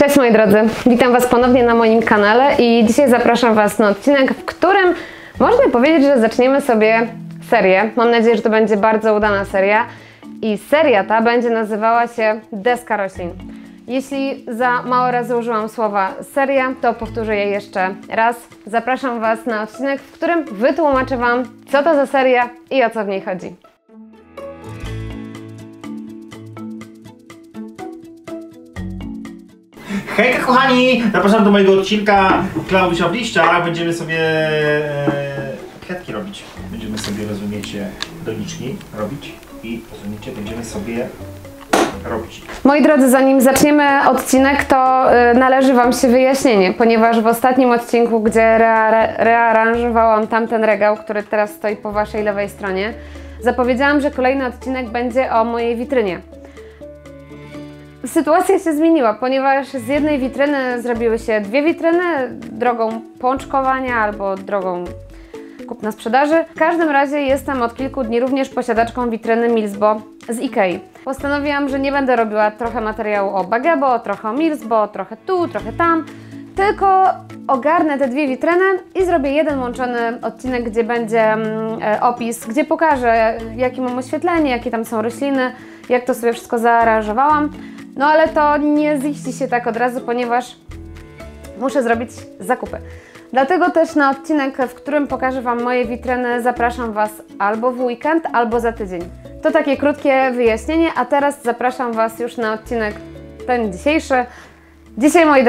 Cześć moi drodzy, witam Was ponownie na moim kanale i dzisiaj zapraszam Was na odcinek, w którym można powiedzieć, że zaczniemy sobie serię. Mam nadzieję, że to będzie bardzo udana seria i seria ta będzie nazywała się Deska roślin. Jeśli za mało razy użyłam słowa seria, to powtórzę je jeszcze raz. Zapraszam Was na odcinek, w którym wytłumaczę Wam, co to za seria i o co w niej chodzi. Hejka kochani! Zapraszam do mojego odcinka Klaudia w liściach. Będziemy sobie kwiatki robić. Będziemy sobie, rozumiecie, doniczki robić i rozumiecie, będziemy sobie robić. Moi drodzy, zanim zaczniemy odcinek, to należy Wam się wyjaśnienie, ponieważ w ostatnim odcinku, gdzie rearanżowałam tamten regał, który teraz stoi po Waszej lewej stronie, zapowiedziałam, że kolejny odcinek będzie o mojej witrynie. Sytuacja się zmieniła, ponieważ z jednej witryny zrobiły się dwie witryny drogą pączkowania albo drogą kupna sprzedaży. W każdym razie jestem od kilku dni również posiadaczką witryny Milsbo z Ikei. Postanowiłam, że nie będę robiła trochę materiału o Bagebo, trochę o Milsbo, trochę tu, trochę tam, tylko ogarnę te dwie witryny i zrobię jeden łączony odcinek, gdzie będzie opis, gdzie pokażę, jakie mam oświetlenie, jakie tam są rośliny, jak to sobie wszystko zaaranżowałam. No ale to nie ziści się tak od razu, ponieważ muszę zrobić zakupy. Dlatego też na odcinek, w którym pokażę Wam moje witryny, zapraszam Was albo w weekend, albo za tydzień. To takie krótkie wyjaśnienie, a teraz zapraszam Was już na odcinek ten dzisiejszy. Dzisiaj, moi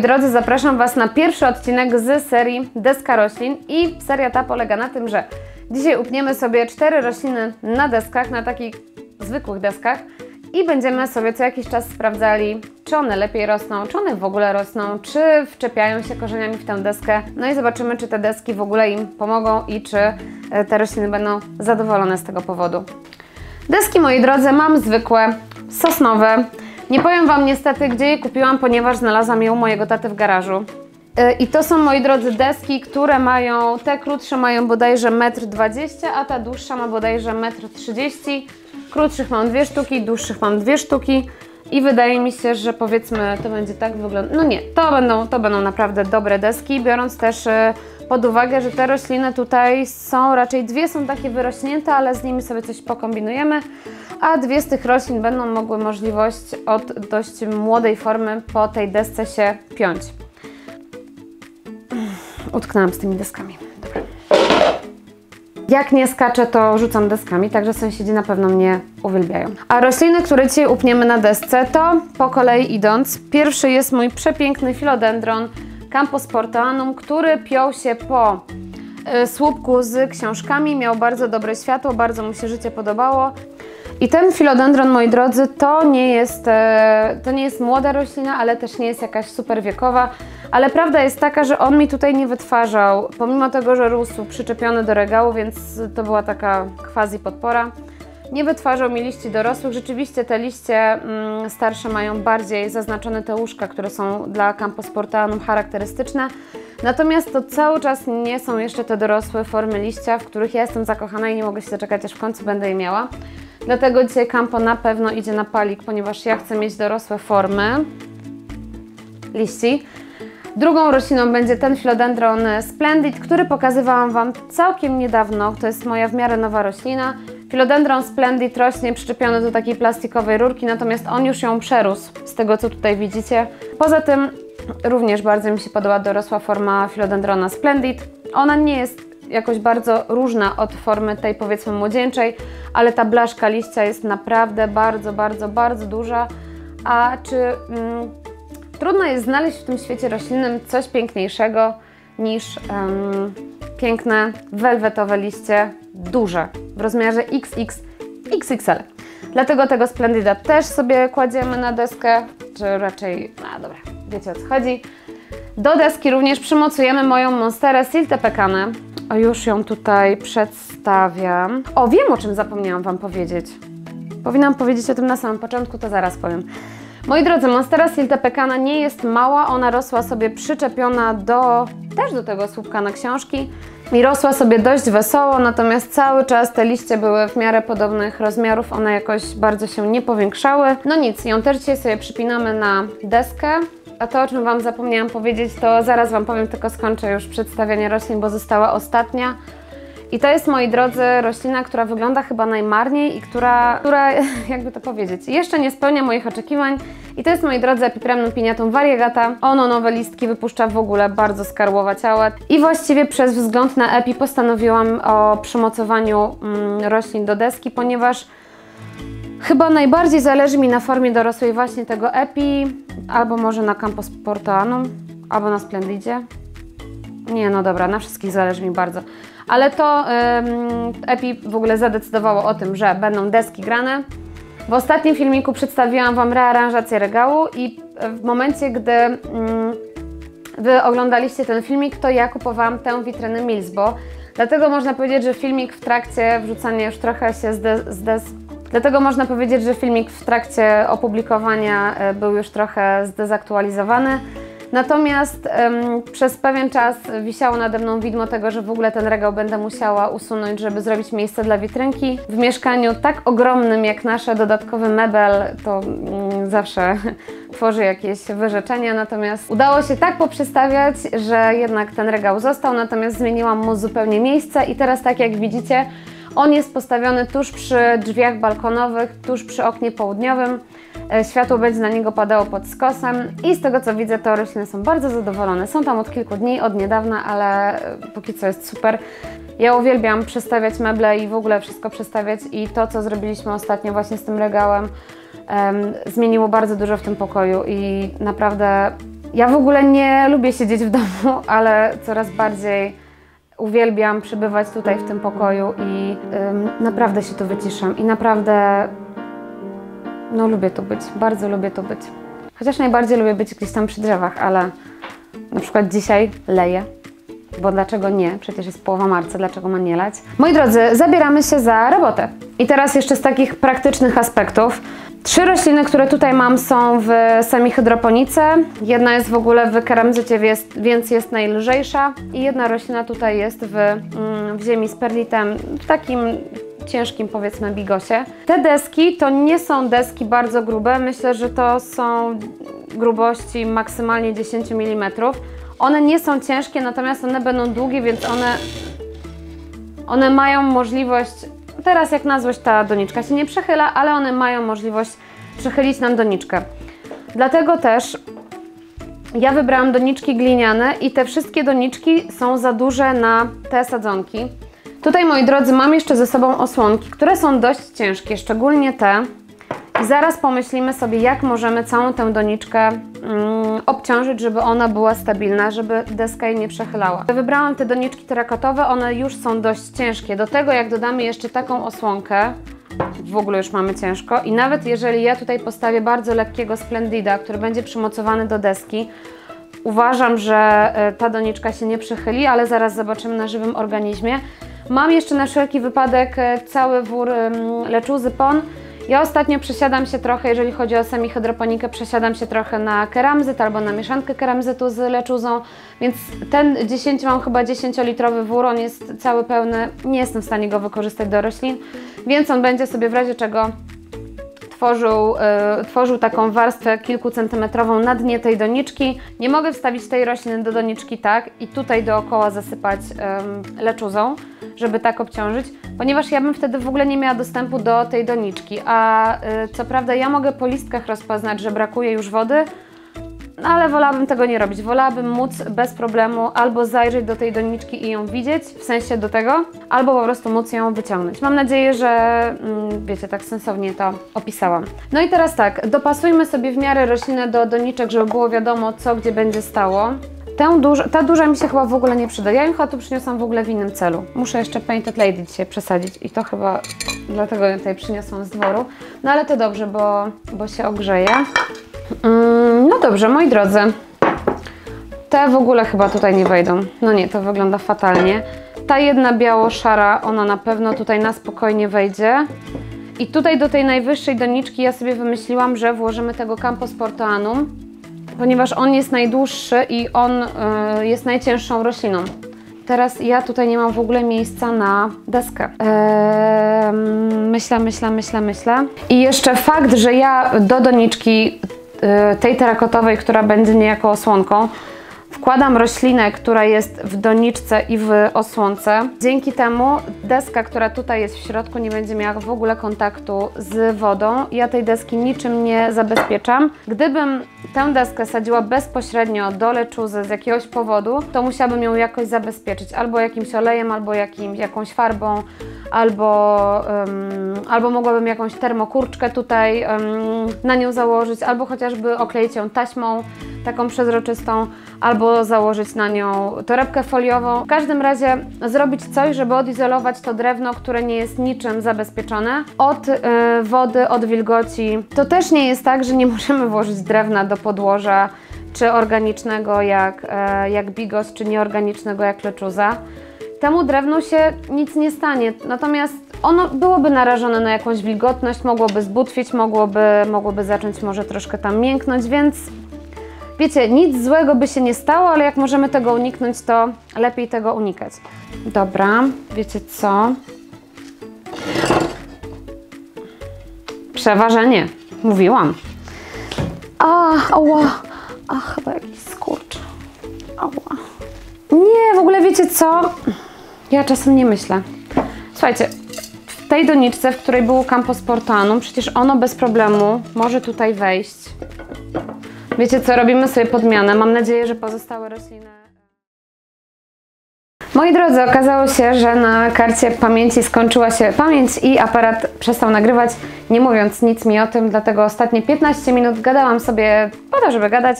drodzy, zapraszam Was na pierwszy odcinek z serii Deska roślin i seria ta polega na tym, że dzisiaj upniemy sobie 4 rośliny na deskach, na takich zwykłych deskach i będziemy sobie co jakiś czas sprawdzali, czy one lepiej rosną, czy one w ogóle rosną, czy wczepiają się korzeniami w tę deskę. No i zobaczymy, czy te deski w ogóle im pomogą i czy te rośliny będą zadowolone z tego powodu. Deski, moi drodzy, mam zwykłe, sosnowe. Nie powiem Wam niestety, gdzie je kupiłam, ponieważ znalazłam je u mojego taty w garażu. I to są, moi drodzy, deski, które mają, te krótsze mają bodajże 1,20 m, a ta dłuższa ma bodajże 1,30 m. Krótszych mam 2 sztuki, dłuższych mam 2 sztuki i wydaje mi się, że powiedzmy to będzie tak wyglądać. No nie, to będą naprawdę dobre deski, biorąc też pod uwagę, że te rośliny tutaj są raczej, dwie są takie wyrośnięte, ale z nimi sobie coś pokombinujemy, a dwie z tych roślin będą mogły możliwość od dość młodej formy po tej desce się piąć. Utknęłam z tymi deskami. Dobra. Jak nie skaczę, to rzucam deskami, także sąsiedzi na pewno mnie uwielbiają. A rośliny, które dzisiaj upniemy na desce, to po kolei idąc. Pierwszy jest mój przepiękny Philodendron Camposportanum, który piął się po słupku z książkami, miał bardzo dobre światło, bardzo mu się życie podobało. I ten Philodendron, moi drodzy, to nie jest młoda roślina, ale też nie jest jakaś super wiekowa. Ale prawda jest taka, że on mi tutaj nie wytwarzał, pomimo tego, że rósł przyczepiony do regału, więc to była taka quasi podpora. Nie wytwarzał mi liści dorosłych. Rzeczywiście te liście starsze mają bardziej zaznaczone te łóżka, które są dla Camposportanum charakterystyczne. Natomiast to cały czas nie są jeszcze te dorosłe formy liścia, w których ja jestem zakochana i nie mogę się doczekać, aż w końcu będę je miała. Dlatego dzisiaj Campo na pewno idzie na palik, ponieważ ja chcę mieć dorosłe formy liści. Drugą rośliną będzie ten Philodendron Splendid, który pokazywałam Wam całkiem niedawno. To jest moja w miarę nowa roślina. Philodendron Splendid rośnie przyczepiony do takiej plastikowej rurki, natomiast on już ją przerósł, z tego co tutaj widzicie. Poza tym również bardzo mi się podoba dorosła forma Philodendrona Splendid. Ona nie jest jakoś bardzo różna od formy tej, powiedzmy, młodzieńczej, ale ta blaszka liścia jest naprawdę bardzo duża. A czy trudno jest znaleźć w tym świecie roślinnym coś piękniejszego niż piękne, welwetowe liście, duże, w rozmiarze XXL. Dlatego tego Splendida też sobie kładziemy na deskę, czy raczej, dobra, wiecie o co chodzi. Do deski również przymocujemy moją Monsterę Siltepecane. O, już ją tutaj przedstawiam. O, wiem, o czym zapomniałam Wam powiedzieć. Powinnam powiedzieć o tym na samym początku, to zaraz powiem. Moi drodzy, Monstera Siltepecana nie jest mała, ona rosła sobie przyczepiona do też do tego słupka na książki i rosła sobie dość wesoło, natomiast cały czas te liście były w miarę podobnych rozmiarów, one jakoś bardzo się nie powiększały. No nic, ją też dzisiaj sobie przypinamy na deskę. A to, o czym Wam zapomniałam powiedzieć, to zaraz Wam powiem, tylko skończę już przedstawianie roślin, bo została ostatnia. I to jest, moi drodzy, roślina, która wygląda chyba najmarniej i która jakby to powiedzieć, jeszcze nie spełnia moich oczekiwań. I to jest, moi drodzy, Epipremnum pineatum variegata. Ono nowe listki wypuszcza w ogóle bardzo skarłowaciałe. I właściwie przez wzgląd na epi postanowiłam o przymocowaniu roślin do deski, ponieważ chyba najbardziej zależy mi na formie dorosłej właśnie tego epi, albo może na Campos Portoanum, albo na Splendidzie. Nie, no dobra, na wszystkich zależy mi bardzo. Ale to epi w ogóle zadecydowało o tym, że będą deski grane. W ostatnim filmiku przedstawiłam Wam rearanżację regału i w momencie, gdy Wy oglądaliście ten filmik, to ja kupowałam tę witrynę Milsbo. Dlatego można powiedzieć, że filmik w trakcie wrzucania już trochę się Dlatego można powiedzieć, że filmik w trakcie opublikowania był już trochę zdezaktualizowany. Natomiast przez pewien czas wisiało nade mną widmo tego, że w ogóle ten regał będę musiała usunąć, żeby zrobić miejsce dla witrynki. W mieszkaniu tak ogromnym jak nasze dodatkowy mebel to zawsze tworzy jakieś wyrzeczenia, natomiast udało się tak poprzestawiać, że jednak ten regał został, natomiast zmieniłam mu zupełnie miejsce i teraz, tak jak widzicie, on jest postawiony tuż przy drzwiach balkonowych, tuż przy oknie południowym. Światło będzie na niego padało pod skosem i z tego co widzę, to rośliny są bardzo zadowolone. Są tam od kilku dni, od niedawna, ale póki co jest super. Ja uwielbiam przestawiać meble i w ogóle wszystko przestawiać i to, co zrobiliśmy ostatnio właśnie z tym regałem, zmieniło bardzo dużo w tym pokoju i naprawdę ja w ogóle nie lubię siedzieć w domu, ale coraz bardziej uwielbiam przebywać tutaj w tym pokoju i naprawdę się tu wyciszam i naprawdę no lubię tu być, bardzo lubię tu być. Chociaż najbardziej lubię być gdzieś tam przy drzewach, ale na przykład dzisiaj leje, bo dlaczego nie? Przecież jest połowa marca, dlaczego ma nie lać? Moi drodzy, zabieramy się za robotę. I teraz jeszcze z takich praktycznych aspektów. 3 rośliny, które tutaj mam, są w semihydroponice. Jedna jest w ogóle w keramzycie, więc jest najlżejsza. I jedna roślina tutaj jest w ziemi z perlitem, w takim ciężkim, powiedzmy, bigosie. Te deski to nie są deski bardzo grube. Myślę, że to są grubości maksymalnie 10 mm. One nie są ciężkie, natomiast one będą długie, więc one mają możliwość. Teraz jak na złość ta doniczka się nie przechyla, ale one mają możliwość przechylić nam doniczkę. Dlatego też ja wybrałam doniczki gliniane i te wszystkie doniczki są za duże na te sadzonki. Tutaj, moi drodzy, mam jeszcze ze sobą osłonki, które są dość ciężkie, szczególnie te. I zaraz pomyślimy sobie, jak możemy całą tę doniczkę obciążyć, żeby ona była stabilna, żeby deska jej nie przechylała. Wybrałam te doniczki terrakotowe, one już są dość ciężkie. Do tego, jak dodamy jeszcze taką osłonkę, w ogóle już mamy ciężko. I nawet jeżeli ja tutaj postawię bardzo lekkiego Splendida, który będzie przymocowany do deski, uważam, że ta doniczka się nie przechyli, ale zaraz zobaczymy na żywym organizmie. Mam jeszcze na wszelki wypadek cały wór leczuzy PON. Ja ostatnio przesiadam się trochę, jeżeli chodzi o semihydroponikę, przesiadam się trochę na keramzyt albo na mieszankę keramzytu z leczuzą, więc ten mam chyba 10-litrowy wór, on jest cały pełny, nie jestem w stanie go wykorzystać do roślin, więc on będzie sobie w razie czego tworzył taką warstwę kilkucentymetrową na dnie tej doniczki. Nie mogę wstawić tej rośliny do doniczki tak i tutaj dookoła zasypać leczuzą, żeby tak obciążyć, ponieważ ja bym wtedy w ogóle nie miała dostępu do tej doniczki, a co prawda ja mogę po listkach rozpoznać, że brakuje już wody, no ale wolałabym tego nie robić. Wolałabym móc bez problemu albo zajrzeć do tej doniczki i ją widzieć, w sensie do tego, albo po prostu móc ją wyciągnąć. Mam nadzieję, że wiecie, tak sensownie to opisałam. No i teraz tak, dopasujmy sobie w miarę roślinę do doniczek, żeby było wiadomo, co gdzie będzie stało. Ta duża mi się chyba w ogóle nie przyda. Ja ją chyba tu przyniosłam w ogóle w innym celu. Muszę jeszcze Painted Lady dzisiaj przesadzić i to chyba dlatego ją tutaj przyniosłam z dworu. No ale to dobrze, bo się ogrzeje. No dobrze, moi drodzy. Te w ogóle chyba tutaj nie wejdą. No nie, to wygląda fatalnie. Ta jedna biało-szara, ona na pewno tutaj na spokojnie wejdzie. I tutaj do tej najwyższej doniczki ja sobie wymyśliłam, że włożymy tego Campos Portoanum. ponieważ on jest najdłuższy i on jest najcięższą rośliną. Teraz ja tutaj nie mam w ogóle miejsca na deskę. Myślę. I jeszcze fakt, że ja do doniczki tej terakotowej, która będzie niejako osłonką, wkładam roślinę, która jest w doniczce i w osłonce. Dzięki temu deska, która tutaj jest w środku, nie będzie miała w ogóle kontaktu z wodą. Ja tej deski niczym nie zabezpieczam. Gdybym tę deskę sadziła bezpośrednio do leczuzy z jakiegoś powodu, to musiałabym ją jakoś zabezpieczyć. Albo jakimś olejem, albo jakąś farbą, albo mogłabym jakąś termokurczkę tutaj na nią założyć, albo chociażby okleić ją taśmą taką przezroczystą, albo założyć na nią torebkę foliową. W każdym razie zrobić coś, żeby odizolować to drewno, które nie jest niczym zabezpieczone od wody, od wilgoci. To też nie jest tak, że nie możemy włożyć drewna do podłoża, czy organicznego jak bigos, czy nieorganicznego jak leczuza. Temu drewnu się nic nie stanie, natomiast ono byłoby narażone na jakąś wilgotność, mogłoby zbutwić, mogłoby zacząć może troszkę tam mięknąć, więc wiecie, nic złego by się nie stało, ale jak możemy tego uniknąć, to lepiej tego unikać. Dobra, wiecie co? Przeważenie, mówiłam. Ała, chyba jakiś skurcz. Ała. Nie, w ogóle wiecie co? Ja czasem nie myślę. Słuchajcie, w tej doniczce, w której było Camposportanum, przecież ono bez problemu może tutaj wejść. Wiecie co, robimy sobie podmianę. Mam nadzieję, że pozostałe rośliny... Moi drodzy, okazało się, że na karcie pamięci skończyła się pamięć i aparat przestał nagrywać, nie mówiąc nic mi o tym, dlatego ostatnie 15 minut gadałam sobie po to, żeby gadać.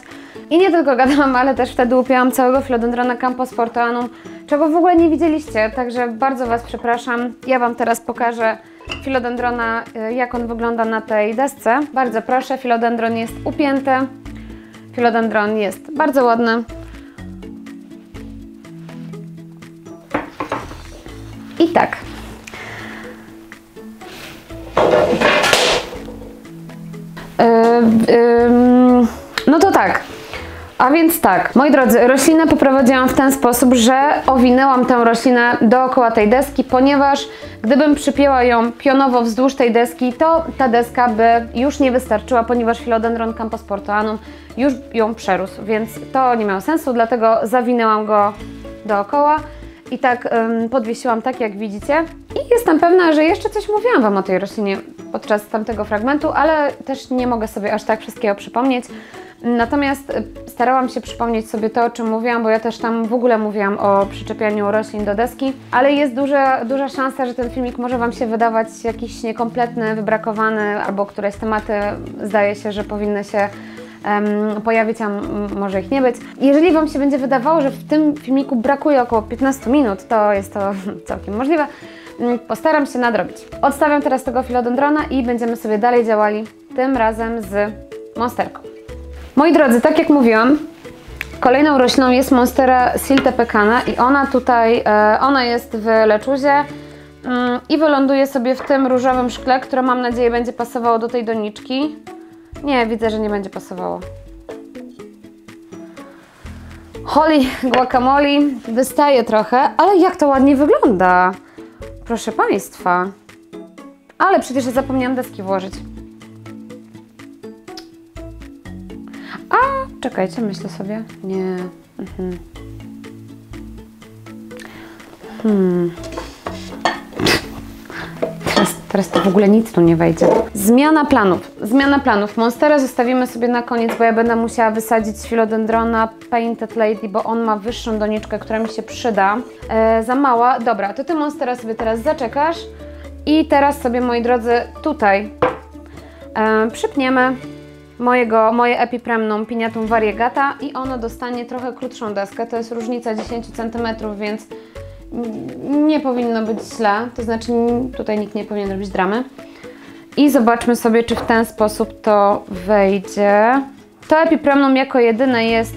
I nie tylko gadałam, ale też wtedy upiłam całego Philodendrona Camposportanum, czego w ogóle nie widzieliście, także bardzo Was przepraszam. Ja Wam teraz pokażę Philodendrona, jak on wygląda na tej desce. Bardzo proszę, Philodendron jest upięty. Philodendron jest bardzo ładny. I tak. No to tak. A więc tak, moi drodzy, roślinę poprowadziłam w ten sposób, że owinęłam tę roślinę dookoła tej deski, ponieważ gdybym przypięła ją pionowo wzdłuż tej deski, to ta deska by już nie wystarczyła, ponieważ Philodendron Camposportanum już ją przerósł, więc to nie miało sensu, dlatego zawinęłam go dookoła i tak podwiesiłam tak, jak widzicie. I jestem pewna, że jeszcze coś mówiłam Wam o tej roślinie podczas tamtego fragmentu, ale też nie mogę sobie aż tak wszystkiego przypomnieć. Natomiast starałam się przypomnieć sobie to, o czym mówiłam, bo ja też tam w ogóle mówiłam o przyczepianiu roślin do deski, ale jest duża szansa, że ten filmik może Wam się wydawać jakiś niekompletny, wybrakowany, albo któreś tematy zdaje się, że powinny się pojawić, a może ich nie być. Jeżeli Wam się będzie wydawało, że w tym filmiku brakuje około 15 minut, to jest to całkiem możliwe. Postaram się nadrobić. Odstawiam teraz tego Philodendrona i będziemy sobie dalej działali, tym razem z monsterką. Moi drodzy, tak jak mówiłam, kolejną rośliną jest Monstera siltepecana i ona tutaj, ona jest w leczuzie i wyląduje sobie w tym różowym szkle, które mam nadzieję będzie pasowało do tej doniczki. Nie, widzę, że nie będzie pasowało. Holy guacamole wystaje trochę, ale jak to ładnie wygląda. Proszę Państwa. Ale przecież ja zapomniałam deski włożyć. A, czekajcie, myślę sobie. Nie. Teraz to w ogóle nic tu nie wejdzie. Zmiana planów. Zmiana planów. Monsterę zostawimy sobie na koniec, bo ja będę musiała wysadzić Philodendrona Painted Lady, bo on ma wyższą doniczkę, która mi się przyda. Za mała. Dobra, to Ty, Monstera, sobie teraz zaczekasz. I teraz sobie, moi drodzy, tutaj przypniemy moje Epipremnum Piniatum variegata i ono dostanie trochę krótszą deskę. To jest różnica 10 cm, więc nie powinno być źle, to znaczy tutaj nikt nie powinien robić dramy. I zobaczmy sobie, czy w ten sposób to wejdzie. To Epipremnum jako jedyne jest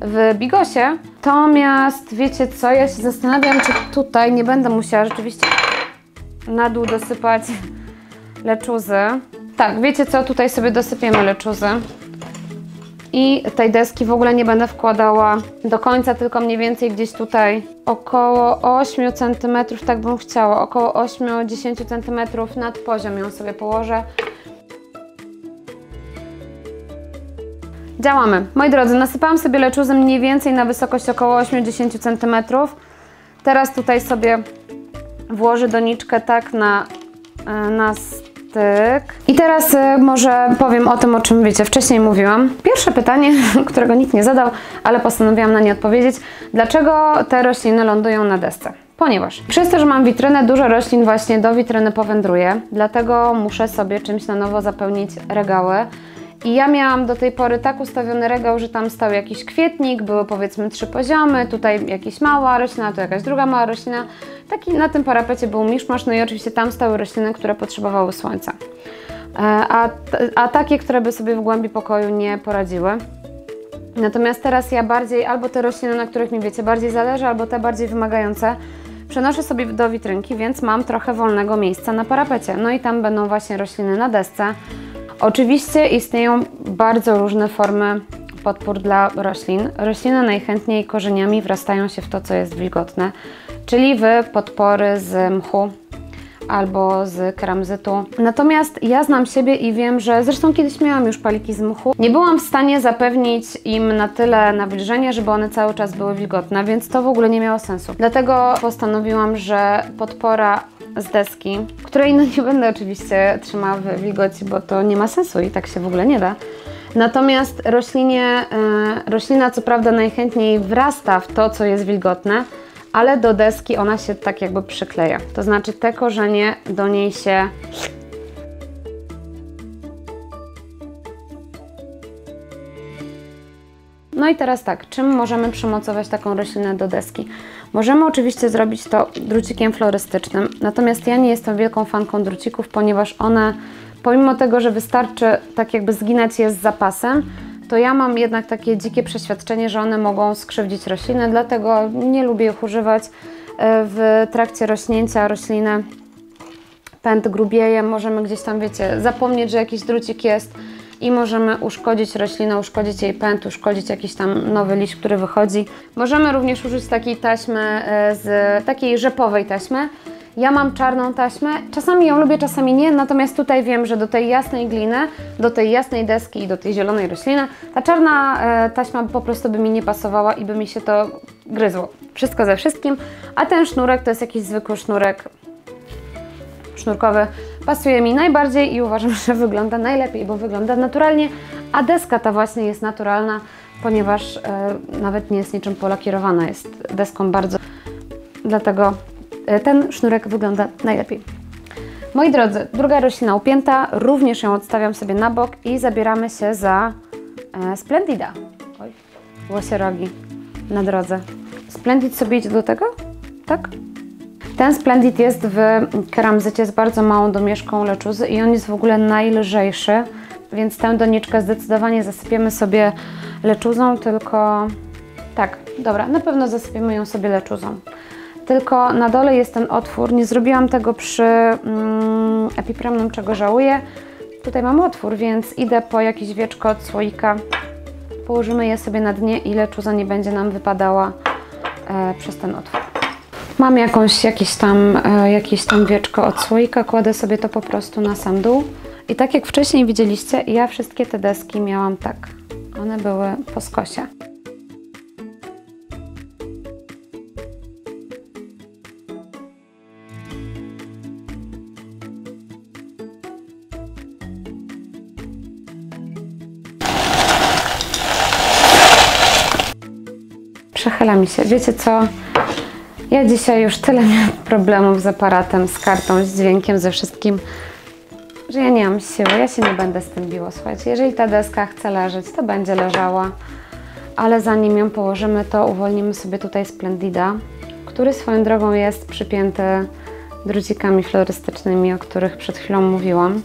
w bigosie, natomiast wiecie co, ja się zastanawiam, czy tutaj nie będę musiała rzeczywiście na dół dosypać leczuzy. Tak, wiecie co, tutaj sobie dosypiemy leczuzy I tej deski w ogóle nie będę wkładała do końca, tylko mniej więcej gdzieś tutaj około 8 cm, tak bym chciała, około 8-10 cm nad poziom ją sobie położę. Działamy. Moi drodzy, nasypałam sobie leczuzy mniej więcej na wysokość około 8-10 cm. Teraz tutaj sobie włożę doniczkę tak na styk. I teraz może powiem o tym, o czym wiecie, wcześniej mówiłam. Pierwsze pytanie, którego nikt nie zadał, ale postanowiłam na nie odpowiedzieć. Dlaczego te rośliny lądują na desce? Ponieważ przez to, że mam witrynę, dużo roślin właśnie do witryny powędruje, dlatego muszę sobie czymś na nowo zapełnić regały. I ja miałam do tej pory tak ustawiony regał, że tam stał jakiś kwietnik, były powiedzmy 3 poziomy, tutaj jakaś mała roślina, tu jakaś druga mała roślina. Taki na tym parapecie był miszmasz, no i oczywiście tam stały rośliny, które potrzebowały słońca. A takie, które by sobie w głębi pokoju nie poradziły. Natomiast teraz ja bardziej, albo te rośliny, na których mi wiecie, bardziej zależy, albo te bardziej wymagające, przenoszę sobie do witrynki, więc mam trochę wolnego miejsca na parapecie. No i tam będą właśnie rośliny na desce. Oczywiście istnieją bardzo różne formy podpór dla roślin. Rośliny najchętniej korzeniami wrastają się w to, co jest wilgotne, czyli w podpory z mchu albo z keramzytu. Natomiast ja znam siebie i wiem, że zresztą kiedyś miałam już paliki z mchu. Nie byłam w stanie zapewnić im na tyle nawilżenia, żeby one cały czas były wilgotne, więc to w ogóle nie miało sensu. Dlatego postanowiłam, że podpora z deski, której no nie będę oczywiście trzymała w wilgoci, bo to nie ma sensu i tak się w ogóle nie da. Natomiast roślina co prawda najchętniej wrasta w to, co jest wilgotne, ale do deski ona się tak jakby przykleja. To znaczy te korzenie do niej się... No i teraz tak, czym możemy przymocować taką roślinę do deski? Możemy oczywiście zrobić to drucikiem florystycznym, natomiast ja nie jestem wielką fanką drucików, ponieważ one, pomimo tego, że wystarczy tak jakby zginać je z zapasem, to ja mam jednak takie dzikie przeświadczenie, że one mogą skrzywdzić roślinę, dlatego nie lubię ich używać. W trakcie rośnięcia rośliny pęd grubieje, możemy gdzieś tam, wiecie, zapomnieć, że jakiś drucik jest i możemy uszkodzić roślinę, uszkodzić jej pęd, uszkodzić jakiś tam nowy liść, który wychodzi. Możemy również użyć takiej taśmy, takiej rzepowej taśmy. Ja mam czarną taśmę, czasami ją lubię, czasami nie, natomiast tutaj wiem, że do tej jasnej gliny, do tej jasnej deski i do tej zielonej rośliny, ta czarna taśma po prostu by mi nie pasowała i by mi się to gryzło. Wszystko ze wszystkim, a ten sznurek to jest jakiś zwykły sznurek sznurkowy. Pasuje mi najbardziej i uważam, że wygląda najlepiej, bo wygląda naturalnie, a deska ta właśnie jest naturalna, ponieważ nawet nie jest niczym polakierowana, jest deską bardzo, dlatego ten sznurek wygląda najlepiej. Moi drodzy, druga roślina upięta, również ją odstawiam sobie na bok i zabieramy się za Splendida. Oj, łosie rogi na drodze. Splendid sobie idzie do tego? Tak? Ten Splendid jest w keramzycie z bardzo małą domieszką leczuzy i on jest w ogóle najlżejszy, więc tę doniczkę zdecydowanie zasypiemy sobie leczuzą, tylko... Tak, dobra, na pewno zasypiemy ją sobie leczuzą. Tylko na dole jest ten otwór, nie zrobiłam tego przy epipremnym, czego żałuję. Tutaj mam otwór, więc idę po jakieś wieczko od słoika, położymy je sobie na dnie i leczuza nie będzie nam wypadała przez ten otwór. Mam jakieś tam wieczko od słoika, kładę sobie to po prostu na sam dół. I tak jak wcześniej widzieliście, ja wszystkie te deski miałam tak. One były po skosie. Przechyla mi się. Wiecie co? Ja dzisiaj już tyle miałam problemów z aparatem, z kartą, z dźwiękiem, ze wszystkim, że ja nie mam siły. Ja się nie będę z tym biła. Słuchajcie, jeżeli ta deska chce leżeć, to będzie leżała. Ale zanim ją położymy, to uwolnimy sobie tutaj Splendida, który swoją drogą jest przypięty drucikami florystycznymi, o których przed chwilą mówiłam.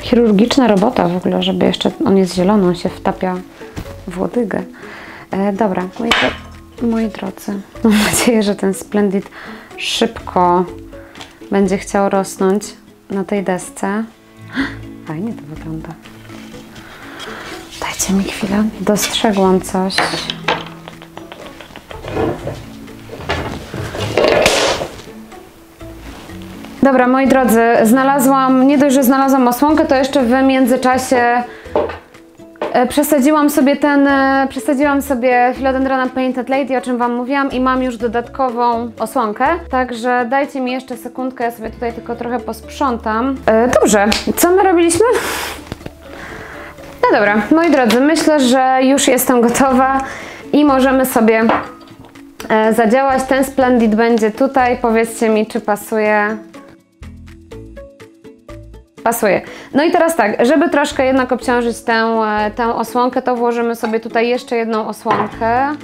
Chirurgiczna robota w ogóle, żeby jeszcze on jest zielony, on się wtapia w łodygę. Dobra, moi drodzy, mam nadzieję, że ten Splendid szybko będzie chciał rosnąć na tej desce. Fajnie to wygląda. Dajcie mi chwilę, dostrzegłam coś. Dobra, moi drodzy, nie dość, że znalazłam osłonkę, to jeszcze w międzyczasie przesadziłam sobie Philodendrona Painted Lady, o czym Wam mówiłam, i mam już dodatkową osłonkę. Także dajcie mi jeszcze sekundkę, ja sobie tutaj tylko trochę posprzątam. Dobrze, co my robiliśmy? No dobra, moi drodzy, myślę, że już jestem gotowa i możemy sobie zadziałać. Ten Splendid będzie tutaj. Powiedzcie mi, czy pasuje. Pasuje. No i teraz tak, żeby troszkę jednak obciążyć tę osłonkę, to włożymy sobie tutaj jeszcze jedną osłonkę.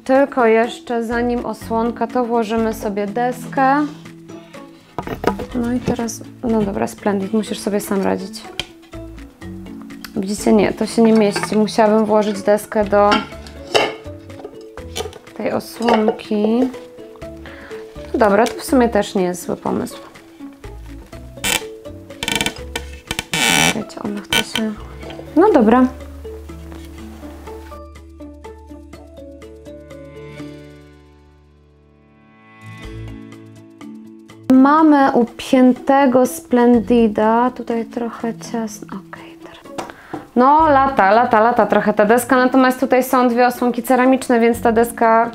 Tylko jeszcze zanim osłonka, to włożymy sobie deskę. No i teraz, no dobra, Splendid, musisz sobie sam radzić. Widzicie, nie, to się nie mieści. Musiałabym włożyć deskę do tej osłonki. No dobra, to w sumie też nie jest zły pomysł. Wiecie, ona chce się... No dobra. Mamy upiętego Splendida. Tutaj trochę ciasno. Okej. No lata trochę ta deska, natomiast tutaj są dwie osłonki ceramiczne, więc ta deska,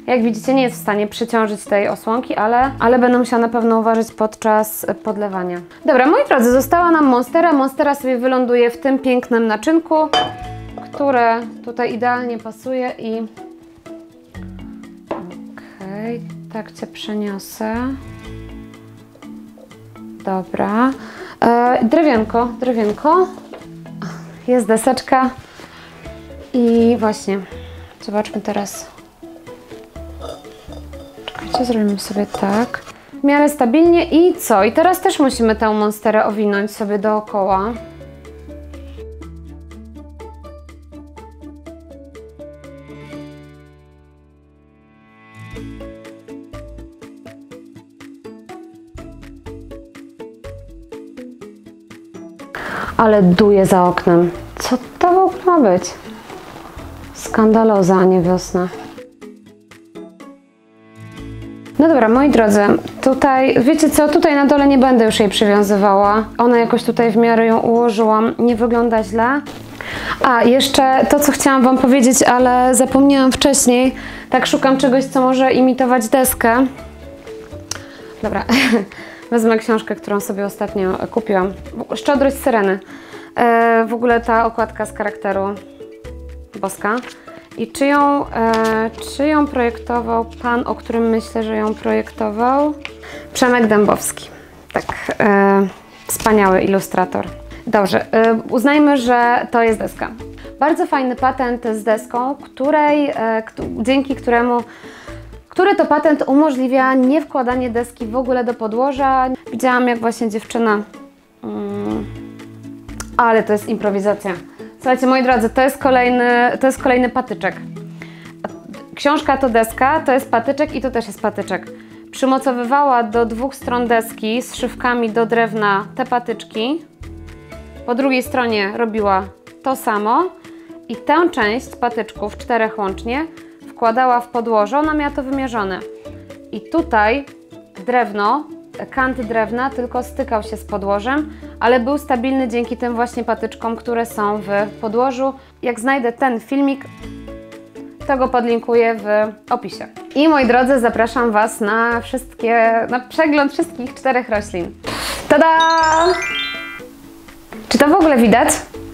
jak widzicie, nie jest w stanie przyciążyć tej osłonki, ale będę musiała na pewno uważać podczas podlewania. Dobra, moi drodzy, została nam Monstera. Monstera sobie wyląduje w tym pięknym naczynku, które tutaj idealnie pasuje i... Okej, tak Cię przeniosę. Dobra. Drewienko. Jest deseczka i właśnie, zobaczmy teraz. Czekajcie, zrobimy sobie tak. W miarę stabilnie i co? I teraz też musimy tę Monsterę owinąć sobie dookoła. Ale duje za oknem. Co to w ogóle ma być? Skandaloza, a nie wiosna. No dobra, moi drodzy, tutaj, wiecie co, tutaj na dole nie będę już jej przywiązywała. Ona jakoś tutaj w miarę ją ułożyłam, nie wygląda źle. A, jeszcze to, co chciałam Wam powiedzieć, ale zapomniałam wcześniej. Tak szukam czegoś, co może imitować deskę. Dobra, wezmę książkę, którą sobie ostatnio kupiłam. Szczodrość Syreny. W ogóle ta okładka z charakteru boska. I czy ją projektował pan, o którym myślę, że ją projektował? Przemek Dębowski. Tak, wspaniały ilustrator. Dobrze, uznajmy, że to jest deska. Bardzo fajny patent z deską, dzięki który to patent umożliwia nie wkładanie deski w ogóle do podłoża. Widziałam, jak właśnie dziewczyna... Ale to jest improwizacja. Słuchajcie, moi drodzy, to jest kolejny patyczek. Książka to deska, to jest patyczek i to też jest patyczek. Przymocowywała do dwóch stron deski z szywkami do drewna te patyczki. Po drugiej stronie robiła to samo i tę część patyczków, 4 łącznie, wkładała w podłoże. Ona miała to wymierzone. I tutaj drewno, kant drewna tylko stykał się z podłożem, ale był stabilny dzięki tym właśnie patyczkom, które są w podłożu. Jak znajdę ten filmik, to go podlinkuję w opisie. I moi drodzy, zapraszam Was na przegląd wszystkich 4 roślin. Tada! Czy to w ogóle widać?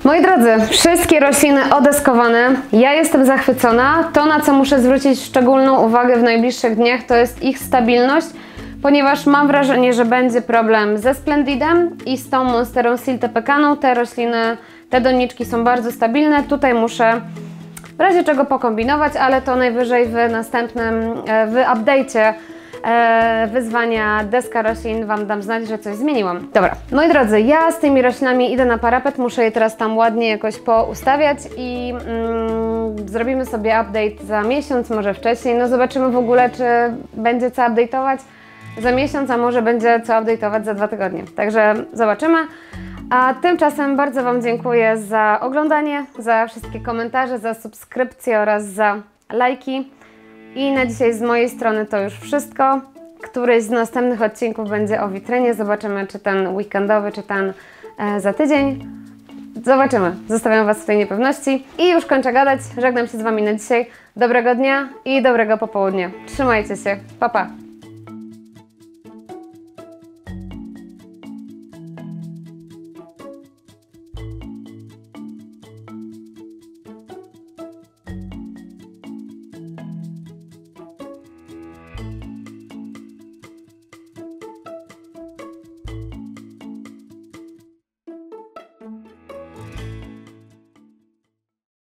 Moi drodzy, wszystkie rośliny odeskowane. Ja jestem zachwycona. To, na co muszę zwrócić szczególną uwagę w najbliższych dniach, to jest ich stabilność, ponieważ mam wrażenie, że będzie problem ze Splendidem i z tą Monsterą Siltepekaną. Te rośliny, te doniczki są bardzo stabilne. Tutaj muszę w razie czego pokombinować, ale to najwyżej w następnym, w update'cie wyzwania Deska Roślin Wam dam znać, że coś zmieniłam. Dobra, moi drodzy, ja z tymi roślinami idę na parapet, muszę je teraz tam ładnie jakoś poustawiać i zrobimy sobie update za miesiąc, może wcześniej. No zobaczymy w ogóle, czy będzie co update'ować za miesiąc, a może będzie co update'ować za 2 tygodnie. Także zobaczymy. A tymczasem bardzo Wam dziękuję za oglądanie, za wszystkie komentarze, za subskrypcje oraz za lajki. I na dzisiaj z mojej strony to już wszystko. Któryś z następnych odcinków będzie o witrynie. Zobaczymy, czy ten weekendowy, czy ten za tydzień. Zobaczymy. Zostawiam Was w tej niepewności. I już kończę gadać. Żegnam się z Wami na dzisiaj. Dobrego dnia i dobrego popołudnia. Trzymajcie się. Pa, pa.